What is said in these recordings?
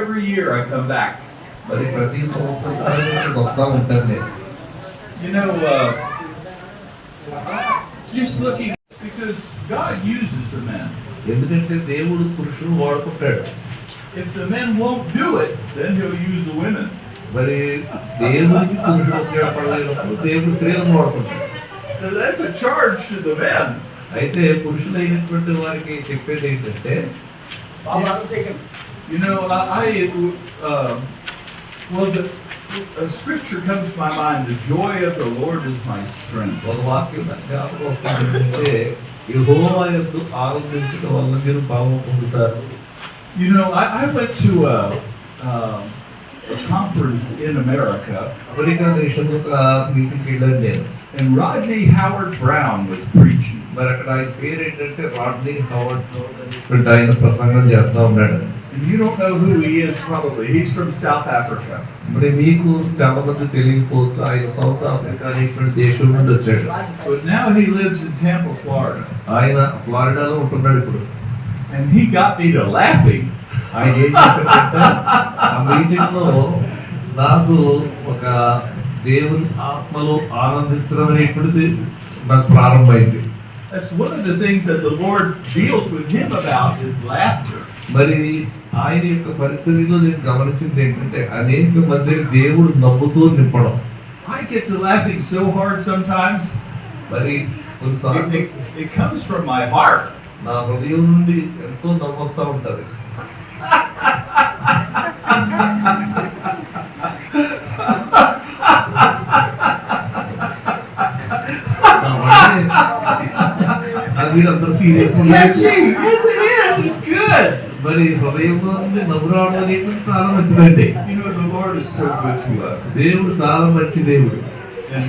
every year I come back. మరి ప్రతి సంవత్సరం వస్తా ఉంటాను నేను. You know, just looking, because God uses the men. ఎందుకంటే దేవుడు పురుషులు వాడుకుంటాడు. If the men won't do it, then he'll use the women. మరి దేవుడికి పురుషులు ఉపయోగపడలేనప్పుడు దేవుడు స్త్రీలను వాడుకుంటాడు. So that's a charge to the men. అయితే పురుషులైనటువంటి వారికి చెప్పేది ఏంటంటే, you know, well, the scripture comes to my mind, the joy of the Lord is my strength. ఒక వాక్యం జ్ఞాపకం వస్తుందంటే, యెహోవా యందు ఆనందించడం వల్ల మీరు బలము పొందుతారు. You know, I went to a conference in America. America దేశంలో ఒక మీటింగ్కి వెళ్ళాను నేను. And Rodney Howard Brown was preaching. మరి అక్కడ ఆయన పేరు ఏంటంటే రాడ్నీ హవర్డ్. ఆయన ప్రసంగం చేస్తా ఉన్నాడు. And you don't know who he is probably. He's from South Africa. మరి మీకు చాలా మంది తెలియకపోవచ్చు, ఆయన సౌత్ ఆఫ్రికా అనేటువంటి దేశం నుండి వచ్చాడు. But now he lives in Tampa, Florida. ఆయన ఫ్లారిడాలో ఉంటున్నాడు ఇప్పుడు. And he got me to laughing. ఆయన ఏం చేశాడంటే, ఆ మీటింగ్ లో నాకు ఒక దేవుని ఆత్మలో ఆనందించడం అనేటువంటిది నాకు ప్రారంభమైంది. That's one of the things that the Lord deals with him about is laughter. మరి ఆయన యొక్క పరిచర్యలో నేను గమనించింది ఏంటంటే, అనేక మంది దేవుడు నవ్వుతూ నింపడం. I get to laughing so hard sometimes. మరి కొన్నిసార్లు It comes from my heart. నా హృదయం నుండి ఎంతో నవ్వొస్తా ఉంటది. అది అందరూ సీరియస్. It's good. మరి హృదయంలో నుండి నవ్వు రావడం అనేటువంటి చాలా మంచిదండి. You know, the Lord is so good to us. దేవుడు చాలా మంచి దేవుడు. And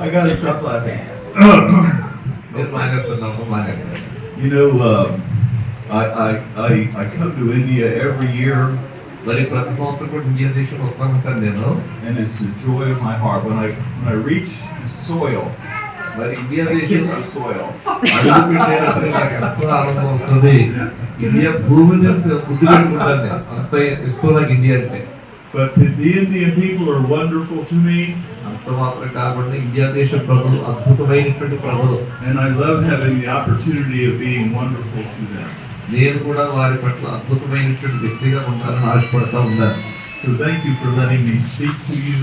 I gotta stop laughing. You know, I come to India every year. మరి ప్రతి సంవత్సరం కూడా ఇండియా దేశం వస్తా ఉంటాను నేను. And it's the joy of my heart when I reach the soil. మరి ఇండియా I kiss దేశం the soil. అడుగు పెట్టేటప్పుడు నాకు ఎంతో ఆనందం వస్తుంది. ఇండియా భూమిని ముద్దు పెట్టుకుంటాను నేను, అంత ఇష్టం నాకు ఇండియా అంటే. But the Indian people are wonderful to me. అంత మాత్రం కాకుండా ఇండియా దేశ ప్రజలు అద్భుతమైనటువంటి ప్రజలు. And I love having the opportunity of being wonderful to them. నేను కూడా వారి పట్ల అద్భుతమైనటువంటి వ్యక్తిగా ఉండాలని ఆశపడతా ఉన్నాను. So thank you for letting me speak to you.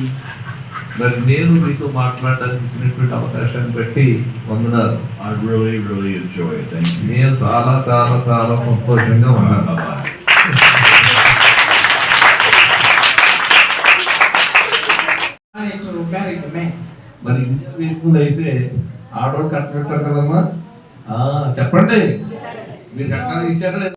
మరి నేను మీతో మాట్లాడడానికి ఇచ్చినటువంటి అవకాశాన్ని బట్టి వందనాలు. I really enjoy it. Thank you. నేను చాలా చాలా చాలా సంతోషంగా ఉన్నాను. మరి ఇంట్లో అయితే ఆడవాళ్ళు కట్టబెట్టారు కదమ్మా. చెప్పండి, మీరు చక్కగా ఇచ్చారా?